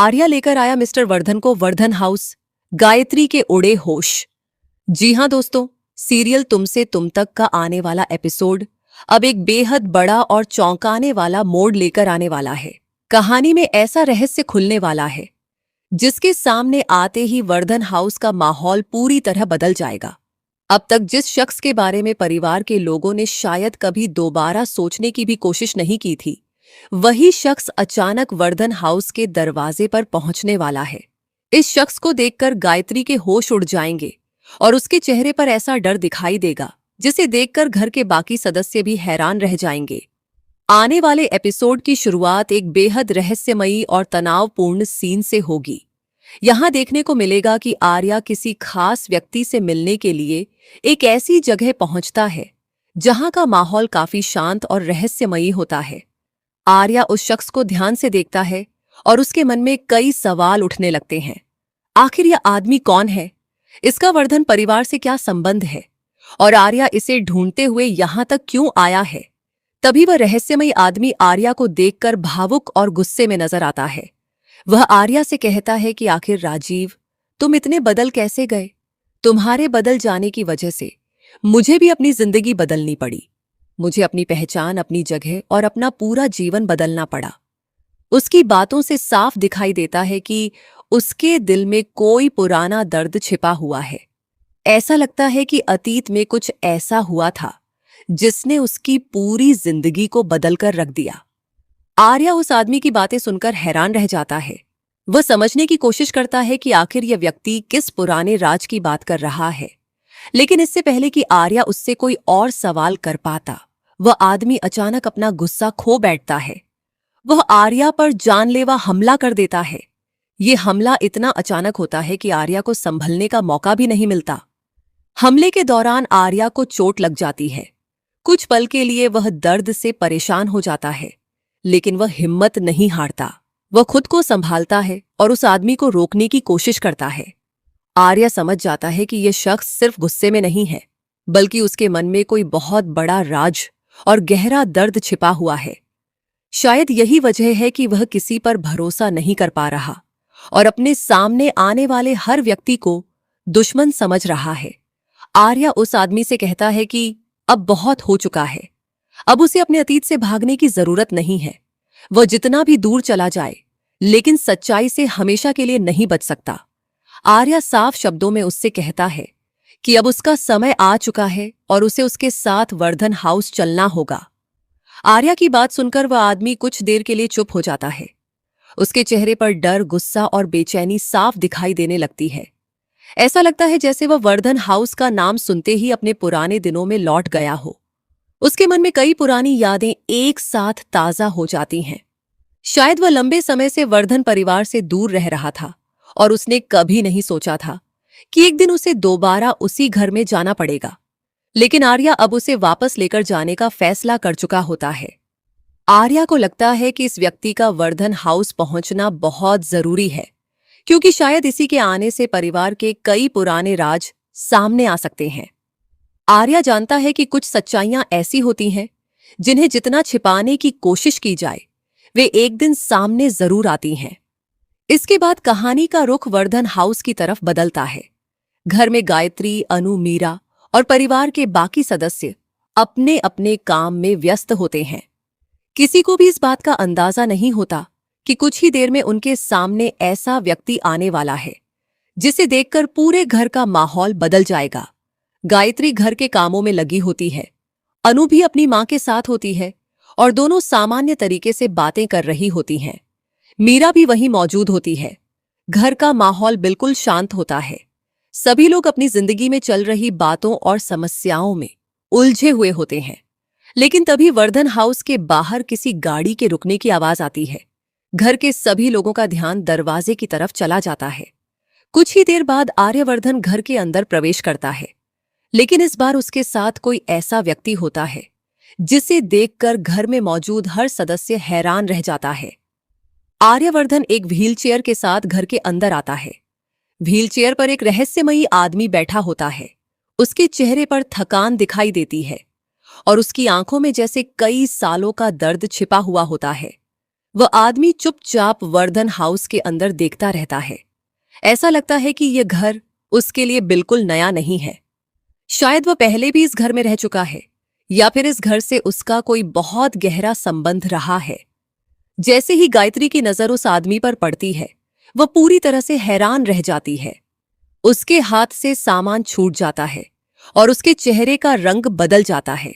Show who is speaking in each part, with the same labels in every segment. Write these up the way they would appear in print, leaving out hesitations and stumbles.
Speaker 1: आर्या लेकर आया मिस्टर वर्धन को वर्धन हाउस। गायत्री के उड़े होश। जी हां दोस्तों, सीरियल तुमसे तुम तक का आने वाला एपिसोड अब एक बेहद बड़ा और चौंकाने वाला मोड़ लेकर आने वाला है। कहानी में ऐसा रहस्य खुलने वाला है जिसके सामने आते ही वर्धन हाउस का माहौल पूरी तरह बदल जाएगा। अब तक जिस शख्स के बारे में परिवार के लोगों ने शायद कभी दोबारा सोचने की भी कोशिश नहीं की थी, वही शख्स अचानक वर्धन हाउस के दरवाजे पर पहुंचने वाला है। इस शख्स को देखकर गायत्री के होश उड़ जाएंगे और उसके चेहरे पर ऐसा डर दिखाई देगा जिसे देखकर घर के बाकी सदस्य भी हैरान रह जाएंगे। आने वाले एपिसोड की शुरुआत एक बेहद रहस्यमयी और तनावपूर्ण सीन से होगी। यहां देखने को मिलेगा कि आर्या किसी खास व्यक्ति से मिलने के लिए एक ऐसी जगह पहुंचता है जहां का माहौल काफी शांत और रहस्यमयी होता है। आर्या उस शख्स को ध्यान से देखता है और उसके मन में कई सवाल उठने लगते हैं। आखिर यह आदमी कौन है? इसका वर्धन परिवार से क्या संबंध है? और आर्या इसे ढूंढते हुए यहां तक क्यों आया है? तभी वह रहस्यमयी आदमी आर्या को देखकर भावुक और गुस्से में नजर आता है। वह आर्या से कहता है कि आखिर राजीव, तुम इतने बदल कैसे गए? तुम्हारे बदल जाने की वजह से मुझे भी अपनी जिंदगी बदलनी पड़ी। मुझे अपनी पहचान, अपनी जगह और अपना पूरा जीवन बदलना पड़ा। उसकी बातों से साफ दिखाई देता है कि उसके दिल में कोई पुराना दर्द छिपा हुआ है। ऐसा लगता है कि अतीत में कुछ ऐसा हुआ था जिसने उसकी पूरी जिंदगी को बदलकर रख दिया। आर्या उस आदमी की बातें सुनकर हैरान रह जाता है। वह समझने की कोशिश करता है कि आखिर यह व्यक्ति किस पुराने राज की बात कर रहा है, लेकिन इससे पहले कि आर्या उससे कोई और सवाल कर पाता, वह आदमी अचानक अपना गुस्सा खो बैठता है। वह आर्या पर जानलेवा हमला कर देता है। यह हमला इतना अचानक होता है कि आर्या को संभलने का मौका भी नहीं मिलता। हमले के दौरान आर्या को चोट लग जाती है। कुछ पल के लिए वह दर्द से परेशान हो जाता है, लेकिन वह हिम्मत नहीं हारता। वह खुद को संभालता है और उस आदमी को रोकने की कोशिश करता है। आर्या समझ जाता है कि यह शख्स सिर्फ गुस्से में नहीं है, बल्कि उसके मन में कोई बहुत बड़ा राज और गहरा दर्द छिपा हुआ है। शायद यही वजह है कि वह किसी पर भरोसा नहीं कर पा रहा और अपने सामने आने वाले हर व्यक्ति को दुश्मन समझ रहा है। आर्या उस आदमी से कहता है कि अब बहुत हो चुका है, अब उसे अपने अतीत से भागने की जरूरत नहीं है। वह जितना भी दूर चला जाए, लेकिन सच्चाई से हमेशा के लिए नहीं बच सकता। आर्या साफ शब्दों में उससे कहता है कि अब उसका समय आ चुका है और उसे उसके साथ वर्धन हाउस चलना होगा। आर्या की बात सुनकर वह आदमी कुछ देर के लिए चुप हो जाता है। उसके चेहरे पर डर, गुस्सा और बेचैनी साफ दिखाई देने लगती है। ऐसा लगता है जैसे वह वर्धन हाउस का नाम सुनते ही अपने पुराने दिनों में लौट गया हो। उसके मन में कई पुरानी यादें एक साथ ताजा हो जाती हैं। शायद वह लंबे समय से वर्धन परिवार से दूर रह रहा था और उसने कभी नहीं सोचा था कि एक दिन उसे दोबारा उसी घर में जाना पड़ेगा। लेकिन आर्या अब उसे वापस लेकर जाने का फैसला कर चुका होता है। आर्या को लगता है कि इस व्यक्ति का वर्धन हाउस पहुंचना बहुत जरूरी है, क्योंकि शायद इसी के आने से परिवार के कई पुराने राज सामने आ सकते हैं। आर्या जानता है कि कुछ सच्चाइयां ऐसी होती हैं जिन्हें जितना छिपाने की कोशिश की जाए, वे एक दिन सामने जरूर आती हैं। इसके बाद कहानी का रुख वर्धन हाउस की तरफ बदलता है। घर में गायत्री, अनु, मीरा और परिवार के बाकी सदस्य अपने अपने काम में व्यस्त होते हैं। किसी को भी इस बात का अंदाजा नहीं होता कि कुछ ही देर में उनके सामने ऐसा व्यक्ति आने वाला है जिसे देखकर पूरे घर का माहौल बदल जाएगा। गायत्री घर के कामों में लगी होती है, अनु भी अपनी मां के साथ होती है और दोनों सामान्य तरीके से बातें कर रही होती हैं। मीरा भी वहीं मौजूद होती है। घर का माहौल बिल्कुल शांत होता है। सभी लोग अपनी जिंदगी में चल रही बातों और समस्याओं में उलझे हुए होते हैं। लेकिन तभी वर्धन हाउस के बाहर किसी गाड़ी के रुकने की आवाज आती है। घर के सभी लोगों का ध्यान दरवाजे की तरफ चला जाता है। कुछ ही देर बाद आर्यवर्धन घर के अंदर प्रवेश करता है, लेकिन इस बार उसके साथ कोई ऐसा व्यक्ति होता है जिसे देखकर घर में मौजूद हर सदस्य हैरान रह जाता है। आर्यवर्धन एक व्हीलचेयर के साथ घर के अंदर आता है। व्हीलचेयर पर एक रहस्यमयी आदमी बैठा होता है। उसके चेहरे पर थकान दिखाई देती है और उसकी आंखों में जैसे कई सालों का दर्द छिपा हुआ होता है। वह आदमी चुपचाप वर्धन हाउस के अंदर देखता रहता है। ऐसा लगता है कि यह घर उसके लिए बिल्कुल नया नहीं है। शायद वह पहले भी इस घर में रह चुका है, या फिर इस घर से उसका कोई बहुत गहरा संबंध रहा है। जैसे ही गायत्री की नजर उस आदमी पर पड़ती है, वह पूरी तरह से हैरान रह जाती है। उसके हाथ से सामान छूट जाता है और उसके चेहरे का रंग बदल जाता है।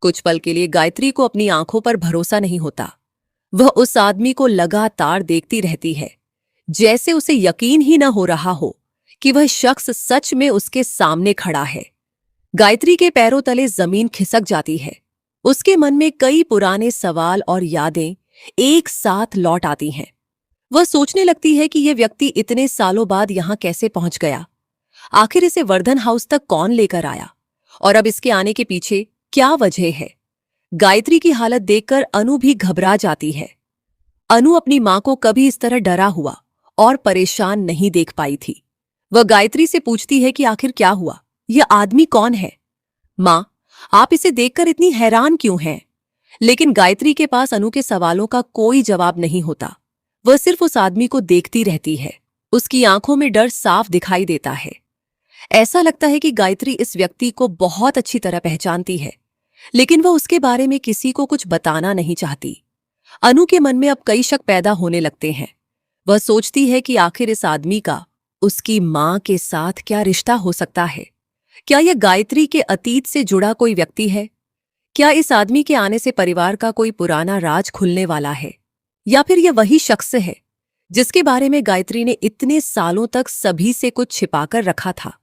Speaker 1: कुछ पल के लिए गायत्री को अपनी आंखों पर भरोसा नहीं होता। वह उस आदमी को लगातार देखती रहती है, जैसे उसे यकीन ही न हो रहा हो कि वह शख्स सच में उसके सामने खड़ा है। गायत्री के पैरों तले जमीन खिसक जाती है। उसके मन में कई पुराने सवाल और यादें एक साथ लौट आती हैं। वह सोचने लगती है कि यह व्यक्ति इतने सालों बाद यहां कैसे पहुंच गया। आखिर इसे वर्धन हाउस तक कौन लेकर आया, और अब इसके आने के पीछे क्या वजह है। गायत्री की हालत देखकर अनु भी घबरा जाती है। अनु अपनी मां को कभी इस तरह डरा हुआ और परेशान नहीं देख पाई थी। वह गायत्री से पूछती है कि आखिर क्या हुआ, यह आदमी कौन है। मां, आप इसे देखकर इतनी हैरान क्यों हैं? लेकिन गायत्री के पास अनु के सवालों का कोई जवाब नहीं होता। वह सिर्फ उस आदमी को देखती रहती है। उसकी आंखों में डर साफ दिखाई देता है। ऐसा लगता है कि गायत्री इस व्यक्ति को बहुत अच्छी तरह पहचानती है, लेकिन वह उसके बारे में किसी को कुछ बताना नहीं चाहती। अनु के मन में अब कई शक पैदा होने लगते हैं। वह सोचती है कि आखिर इस आदमी का उसकी मां के साथ क्या रिश्ता हो सकता है। क्या यह गायत्री के अतीत से जुड़ा कोई व्यक्ति है? क्या इस आदमी के आने से परिवार का कोई पुराना राज खुलने वाला है, या फिर यह वही शख्स है जिसके बारे में गायत्री ने इतने सालों तक सभी से कुछ छिपाकर रखा था।